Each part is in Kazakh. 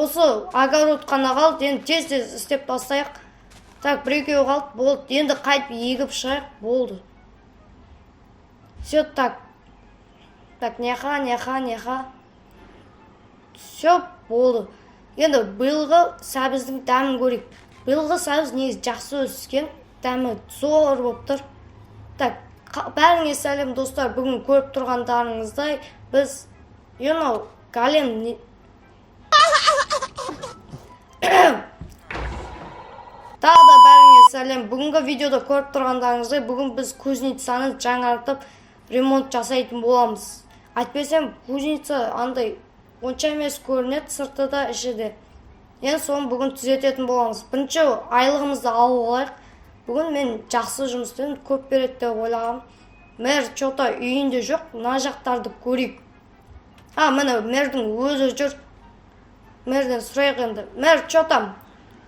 Осы огород қана қалды, енді тез істеп бастайық. Так, бір-екеу қалды, болды. Енді қайтып егіп шығайық, болды. Все, так. Так, неха. Все, болды. Енді биылғы сәбіздің дәмін көрейік. Биылғы сәбіз негізі жақсы өскен, дәмі зор болып тұр. Так, бәріңе сәлем достар, бүгін көріп тұрғандарыңыздай біз, Галем Тағы да бәріңе сәлем. Бүгінгі видеода көріп тұрғандарыңыздай, бүгін біз кузницаны жаңартып ремонт жасайтын боламыз. Айтпесем, кузница андай онша емес көрінеді, сырты да іші де. Енді соны бүгін түзететін боламыз. Бірінші айлығымызды алып алайық. Бүгін мен жақсы жұмыс істедім, көп береді деп ойлағам. Мэр что-то үйінде жоқ, мына жақтарды көрейік. Міне мэрдің өзі жүр. Мэрден сұрайық енді. Мэр, что там?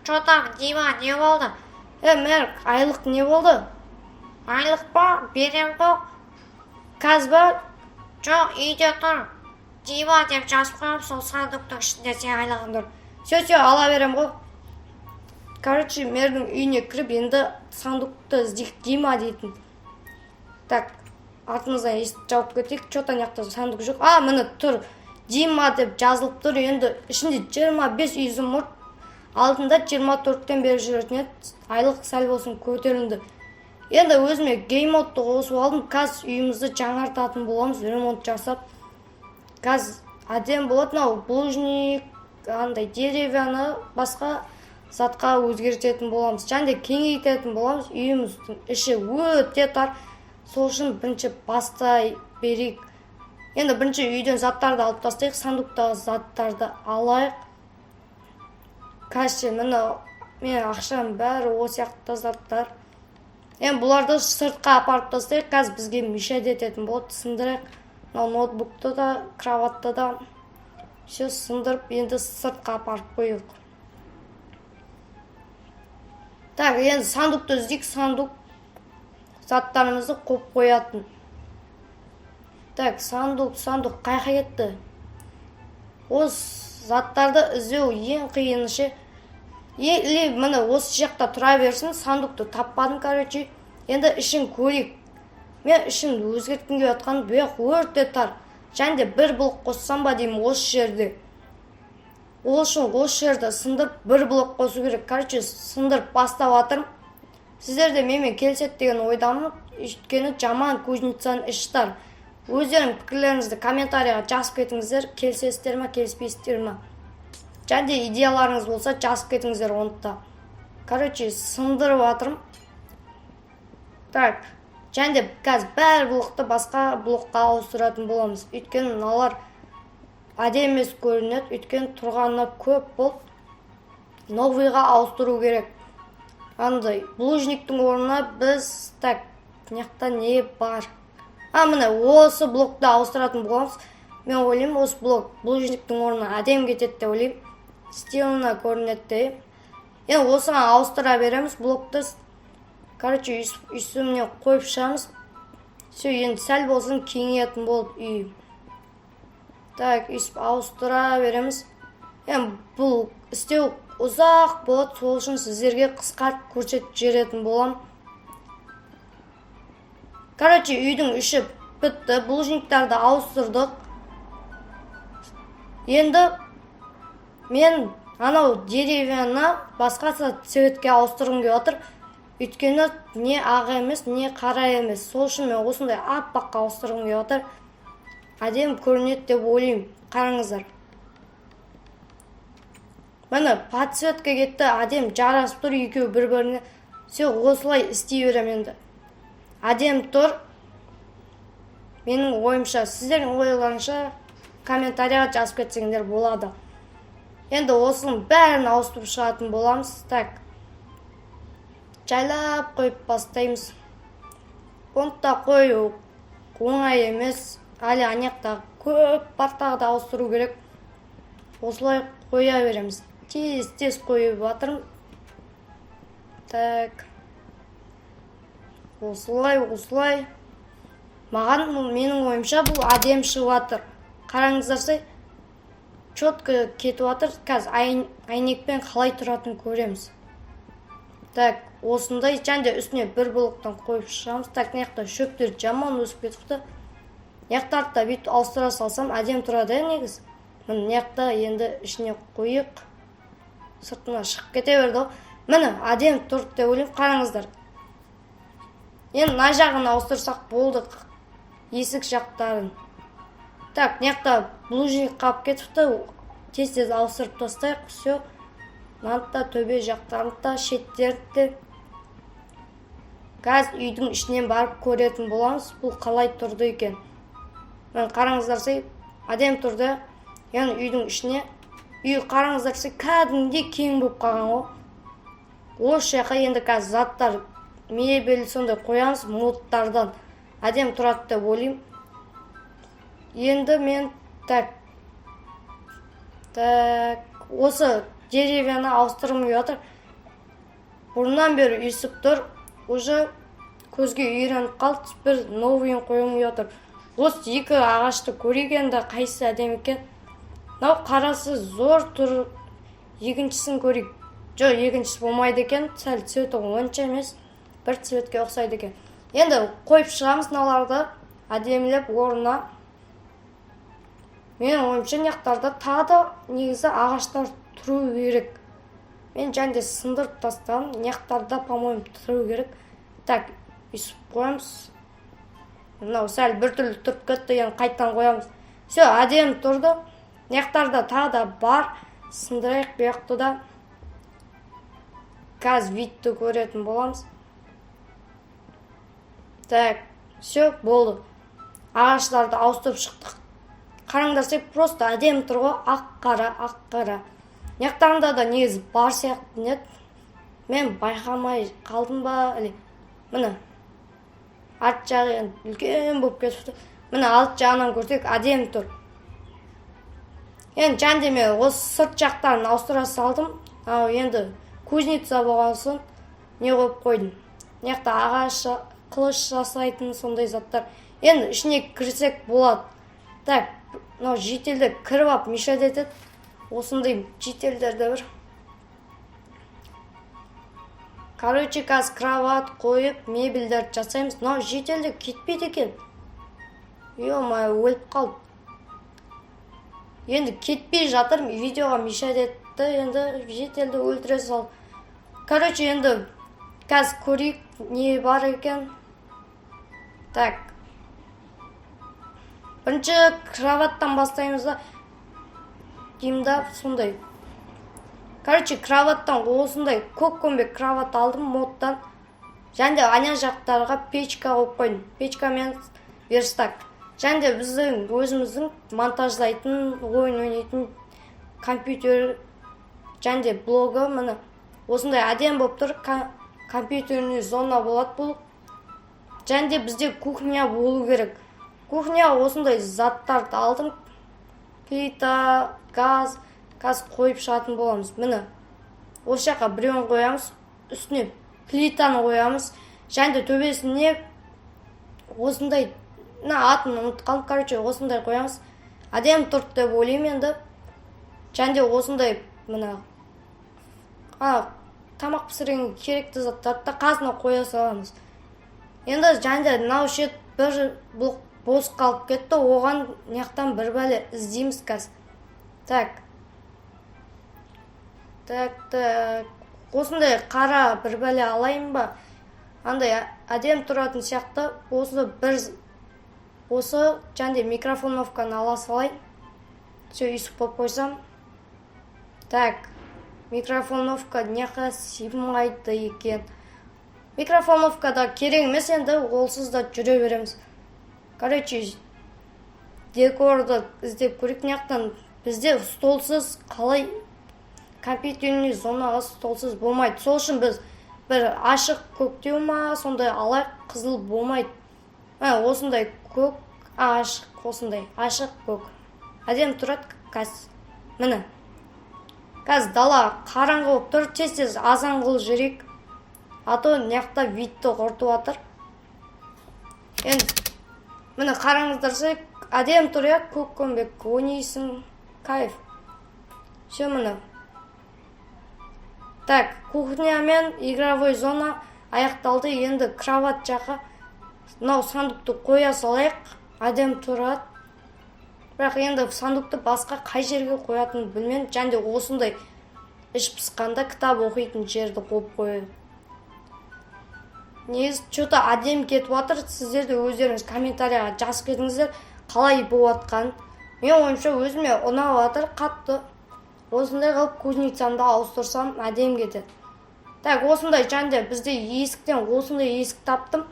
Что там, Дима, не болды? Мэр, айлық не болды? Айлық па? Берем ғой. Каз ба? Жоқ, үйде тұр. Дима деп жазып қойып, сол сандықтың ішінде сен айлығың тұр. Все, ала берем ғой. Короче, мэрдің үйіне кіріп, енді сандықты іздейік, Дима дейтін. Так, артымыздан естіп жауып кетейік. Что-то неқта сандық жоқ. Міне тұр. Дима деп жазылып тұр. Енді ішінде 25 үйізім мұр. Алдында 24-тен бері жүретін еді. Айлық сәл болсын көтерілді. Енді өзіме геймодты қосып алдым. Каз үйімізді жаңартатын боламыз, ремонт жасап. Каз әдем болады. Булыжник, андай деревяны басқа затқа өзгертетін боламыз. Және кеңейтетін боламыз. Үйіміздің іші өте тар. Сол үшін бірінші бастай берейік. Енді бірінші үйден заттарды алып тастайық. Сандықтағы заттарды алайық. Кәші, мен ақшам бәрі о сияқты заттар. Енді бұларды сыртқа апарып тастайық. Кәз бізге мешет ететін болады. Сындырайық. Ноутбукты да, кроватты да. Все сындырып, енді сыртқа апарып қойық. Так, енді сандықты іздейік. Сандық заттарымызды қойып қоятын. Так, сандық қайқа кетті. Осы заттарды іздеу ең қиын ше. Міне осы жақта тұра берсін. Сандықты таппадым, короче. Енді ішін көрейік. Мен ішін өзгерткім келіп жатқан, бұяқ өрте тар. Және де бір блок қоссам ба деймін осы жерде. Ол үшін осы жерді сындырып бір блок қосу керек. Короче, сындырып бастап жатырмын. Сіздер де менімен келіседі деген ойдамын. Өйткені жаман кузницаның іші тар. Өздерің пікірлеріңізді комментарияға жазып кетіңіздер. Келісесіздер ма, келіспейсіздер ма? Және де идеяларыңыз болса жазып кетіңіздер онда. Короче, сындырып жатырмын. Так, және де қазір бәр блокты басқа блокқа ауыстыратын боламыз. Өйткені мыналар әдемі емес көрінеді. Өйткені тұрғанына көп болып, новыйға ауыстыру керек. Андай булыжниктің орнына біз так, неқта не бар? Міне осы блокты ауыстыратын боламыз. Мен ойлаймын, осы блок булыжниктің орнына әдем кетеді деп ойлаймын. Стилына көрінеді. Енді осыған ауыстыра береміз блокты. Короче, үстіміне қойып шығамыз. Все, енді сәл болсын кеңейетін болып үй. Так, үстіп ауыстыра береміз. Енді бұл істеу ұзақ болады, сол үшін сіздерге қысқартып көрсетіп жіберетін болам. Короче, үйдің іші бітті. Булыжниктарды ауыстырдық. Енді мен анау деревяны басқа цветке ауыстырғым келіп отыр. Өйткені не ақ емес, не қара емес. Сол үшін мен осындай аппаққа ауыстырғым келіп отыр. Әдем көрінеді деп ойлаймын. Қараңыздар. Міне подсветка кетті, әдем жарасып тұр, екеуі бір-біріне. Все, осылай істей берем енді. Әдем тұр. Менің ойымша, сіздердің ойларыңша комментарияға жазып кетсеңдер болады. Енді осының бәрін ауыстырып шығатын боламыз. Так, жайлап қойып бастаймыз. Онда қою оңай емес. Әлі анаяқта көп бартағы да ауыстыру керек. Осылай қоя береміз. Тез қойып батырым. Так, осылай. Маған менің ойымша бұл әдем шығып жатыр. Қараңыздарсай. четко кетіп жатыр. Қазір әйнекпен қалай тұратынын көреміз. Так, осындай және үстіне бір блоктан қойып шығамыз. Так, мына шөптер жаман өсіп кетіпті. Мына да бүйтіп ауыстыра салсам әдем тұрады негіз. Мына енді ішіне қойық. Сыртына шығып кете берді. Міне әдем тұрды деп ойлаймын. Қараңыздар. Енді мына жағын ауыстырсақ болды. Есік жақтарын. Так, мына блужник қалып кетіпті. Тез ауыстырып тастайық. Все. Мына төбе жақтарында шеттерді. Қазір үйдің ішінен барып көретін боламыз. Бұл қалай тұрды екен. Қараңыздар, әдем тұрды. Яғни үйдің ішіне. Үй қараңыздар, кәдімгідей кең болып қалған ғой. Осы жаққа енді қазір заттар мебель сондай қоямыз модтардан. Әдем тұрады деп ойлаймын. Енді мен осы деревяны ауыстырым жатыр. Бұрыннан бері үйсіп тұр. Уже көзге үйреніп қалды. Бір новыйын қойым жатыр. Осы екі ағашты көреген де қайсы әдем екен. Мынау қарасы зор тұр. Екіншісін көрейік. Жоқ, екіншісі болмайды екен. Сәл цветі онша емес. Бір цветке ұқсайды екен. Енді қойып шығамыз мыналарды әдемілеп орнына. Мен ойымша мынаяқтарда тағы да негізі ағаштар тұру керек. Мен және де сындырып тастадым. Мынаяқтарда, по-моему, тұру керек. Так, үсіп қоямыз. Мынау сәл біртүрлі тұрып кетті, енді қайттан қоямыз. Все, әдем тұрды. Мынаяқтарда тағы да бар. Сындырайық бұяқты да. Қазір видті көретін боламыз. Так, все, болды. Ағаштарды ауыстырып шықтық. Қараңдар, просто әдем тұр ғой, ақ-қара. Мынаяқтарында да негізі бар сияқты нет. Мен байқамай қалдым ба? Міне, арт жағы үлкен болып кетіпті. Міне алт жағынан көрсек әдем тұр. Енді және мен осы сырт жақтарын ауыстыра салдым. Енді кузница болған соң не қойып қойдым. Мынаяқта ағаш, қылыш жасайтын сондай заттар. Енді ішіне кірсек болады. Так, мынау жетелді кіріп ап мешает етеді. Осындай жетелдерді бір. Короче, қазір кроват қойып, мебельдерді жасаймыз. Мынау жетелді кетпейді екен. Ё-моё, өліп қалды. Енді кетпей жатыр, видеоға мешает етті. Енді жетелді өлтіре сал. Короче, енді қазір көрейік не бар екен. Так. Бірінші кроваттан бастаймыз да. Деймді сондай. Короче, кроваттан осындай көк көмбек кроват алдым модтан. Және де ана жақтарға печка қойып қойдым. Печка мен верстак. Және де біздің өзіміздің монтаждайтын, ойын ойнайтын компьютер және де блогы міне осындай әдем болып тұр. Компьютерный зона болады бұл. Және де бізде кухня болу керек. Кухня осындай заттарды алдым. Плита, газ қойып шығатын боламыз. Міне осы жаққа біреуін қоямыз. Үстіне плитаны қоямыз. Және де төбесіне осындай атын ұмытқанмын. Короче, осындай қоямыз. Әдем тұрды деп ойлаймын енді. Және де осындай мына тамақ пісірген керекті заттарды да қасына қоя саламыз. Енді және де мынау шет бір блок бос қалып кетті. Оған мынаяқтан бір бәле іздейміз қазір. Так. Осындай қара бір бәле алайын ба? Андай әдем тұратын сияқты. Осы және де микрофоновканы ала салайын. Все, үсіп болып қойсам. Так. Микрофоновка неға симайды екен. Микрофоновкада керек емес, енді олсыз да жүре береміз. Короче, декорды іздеп көрейік. Мынаяқтан бізде столсыз қалай компьютерный зонаға столсыз болмайды. Сол үшін біз бір ашық көктеу ма, сондай алайық, қызыл болмайды. Осындай көк, ашық, осындай ашық көк. Әдем тұрады қазір. Міне. Қазір дала қараңғы болып тұр. Тез азан қыл жүрейік. Ато мынаяқта видті құртып жатыр. Енді міне қараңыздар, әдем тұр, көк көмбек ойнайсың, кайф. Все міне. Так, кухня мен игровой зона аяқталды. Енді кровать жаққа мынау сандықты қоя салайық. Адам тұрады. Бірақ енді сандықты басқа қай жерге қоятынын білмедім. Және осындай іш пысқанда кітап оқитын жерді қойып қояды. Негізі что-то әдем кетіп жатыр. Сіздер де өздеріңіз комментарияға жазып кетіңіздер, қалай болып жатқанын. Мен ойымша өзіме ұнап жатыр қатты. Осындай қылып кузницамды ауыстырсам әдем кетеді. Так, осындай және бізде есіктен осындай есік таптым.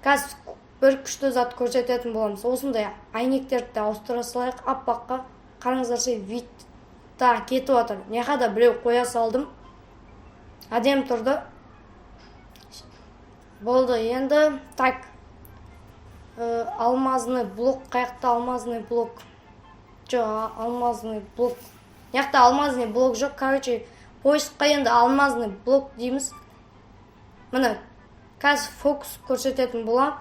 Қазір бір күшті зат көрсететін боламыз. Осындай айнектерді ауыстыра салайық. Аппаққа қараңыздаршы вид кетіп жатыр. Неқада біреу қоя салдым. Әдем тұрды. Болды, енді так. Алмазный блок, қаяқта алмазный блок? Жоқ, алмазный блок. Неқта алмазный блок жоқ. Короче, поискқа енді алмазный блок дейміз. Міне, қазір фокус көрсететін болам.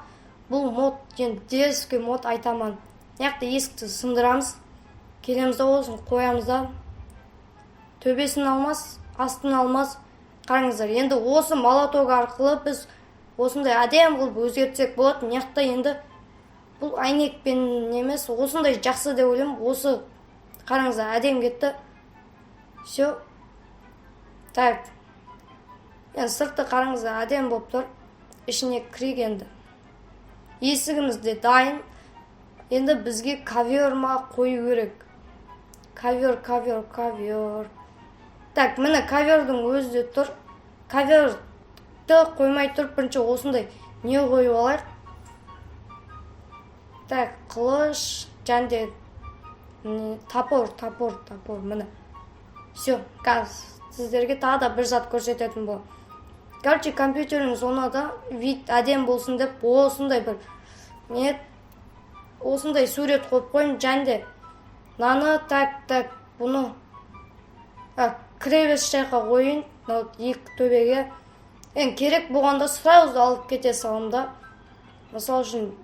Бұл мод, енді дерзкий мод айтаман. Неқта есікті сындырамыз. Келеміз да олсын, қоямыз да. Төбесін алмаз, астын алмаз. Қараңыздар, енді осы молоток арқылы біз осындай әдем қылып өзгертсек болады. Неқта енді бұл айнекпен емес, осындай жақсы деп ойлаймын. Осы қараңыздар, әдем кетті. Все. Так. Енді сыртты қараңыздар, әдем болып тұр. Ішіне кірейік енді. Есігіміз де дайын. Енді бізге ковер ма қою керек. Ковер. Так, міне ковердің өзі де тұр. Коверді қоймай тұрып, бірінші осындай не қойып алайық. Так, қылыш, және топор, міне. Все, қазір сіздерге тағы да бір зат көрсететін бол. Короче, компьютеріңіз онада вид әдем болсын деп, осындай бір осындай сурет қойып қойын, және наны так, бұны кіребес жаққа қойын, екі төбеге. Керек болғанда сразу алып кете салымда. Мысалы үшін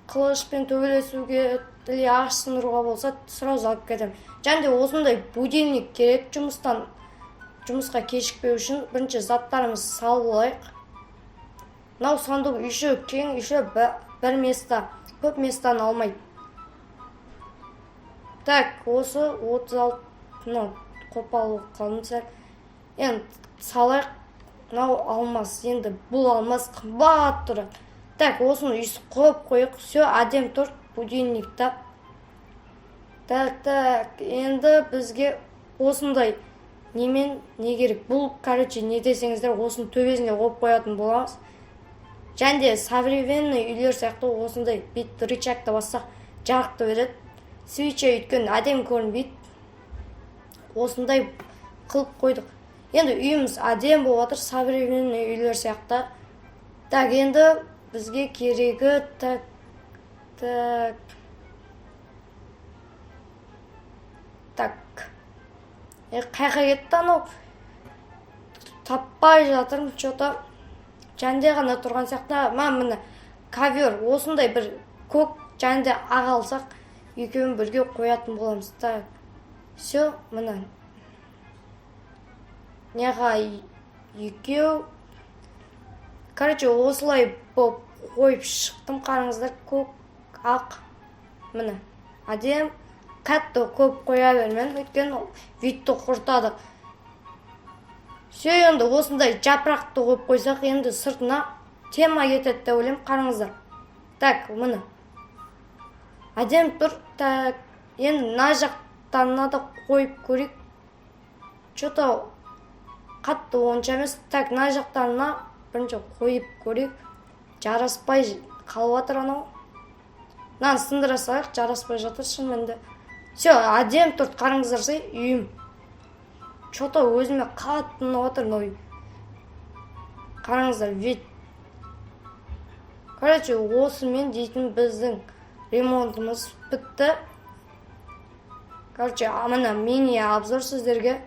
қылышпен төбелесуге, или ағаш сындыруға болса, сразу алып кетем. Және осындай будильник керек жұмысқа кешікпеу үшін. Бірінші заттарымыз салып алайық. Мынау сандық үйші кең, үйші бір места, көп местаны алмайды. Так, осы 36 қопалы қалынса. Енді салайық. Мынау алмаз. Енді бұл алмаз қымбат тұрады. Так, осыны үйсі қойып қойық. Все, әдем тұр будильникта. Так, енді бізге осындай немен не керек? Бұл, короче, не десеңіздер, осыны төбесіне қойып қоятын боламыз. Және современный үйлер сияқты осындай бет рычагты бассақ жарықты береді. Свеча өйткен әдем көрінбейді. Осындай қылып қойдық. Енді үйіміз әдем болып жатыр, современный үйлер сияқты. Так, енді бізге керегі так. Қайқа кетті анау? Таппай жатырмын, что-то жәнде ғана тұрған сияқты. Міне ковер, осындай бір көк жәнде ағалсақ, екеуін бірге қоятын боламыз. Так, все, міне. Неға екеу. Короче, осылай болып қойып шықтым, қарыңыздар, көк, ақ. Міне, әдем. Қатты көп қоя бермен, өткен видті құртады. Все, енді осындай жапырақты қойып қойсақ, енді сыртына тема кетеді деп ойлаймын, қараңыздар. Так, міне. Әдем тұр. Так, енді мына жақтарына да қойып көрейік. Что-то қатты онша емес. Так, мына жақтарына бірінші қойып көрейік. Жараспай қалып жатыр анау. Мынаны сындыра салайық, жараспай жатыр шынымен. Все, әдем тұрды, қараңыздаршы, үйім. Что-то өзіме қатты ұнап отыр үй. Қараңыздар, вид. Короче, осымен дейтін біздің ремонтымыз бітті. Короче, мына мини обзор сіздерге.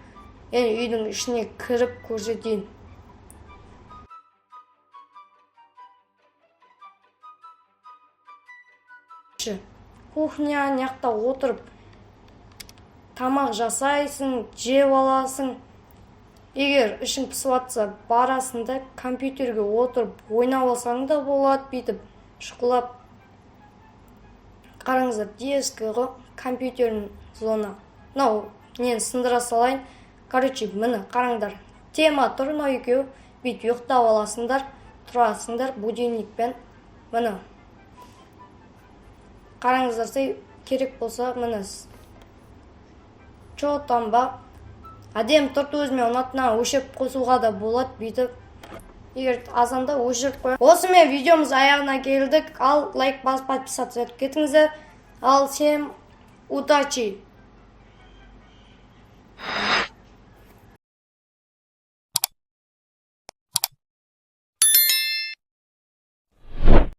Енді үйдің ішіне кіріп көрсетейін. Кухня, неқта отырып тамақ жасайсың, жеп аласың. Егер ішің пысып жатса, барасың да компьютерге отырып ойнап алсаң да болады, бүйтіп шұқылап. Қараңыздар, детский ғой, компьютердің зона. Мынау нені сындыра салайын. Короче, міне қараңдар. Тема тұр, мынау екеуі. Бүйтіп ұйықтап аласыңдар, тұрасыңдар будильникпен. Міне. Қараңыздар, керек болса, міне. Чотан ба. Әдем тұрды, өзіме ұнатына өшіріп қосуға да болады, бүйтіп. Егер азанда өшіріп қояйын. Осымен видеомыз аяғына келдік. Ал лайк басып подписаться етіп кетіңіздер. Ал всем удачи!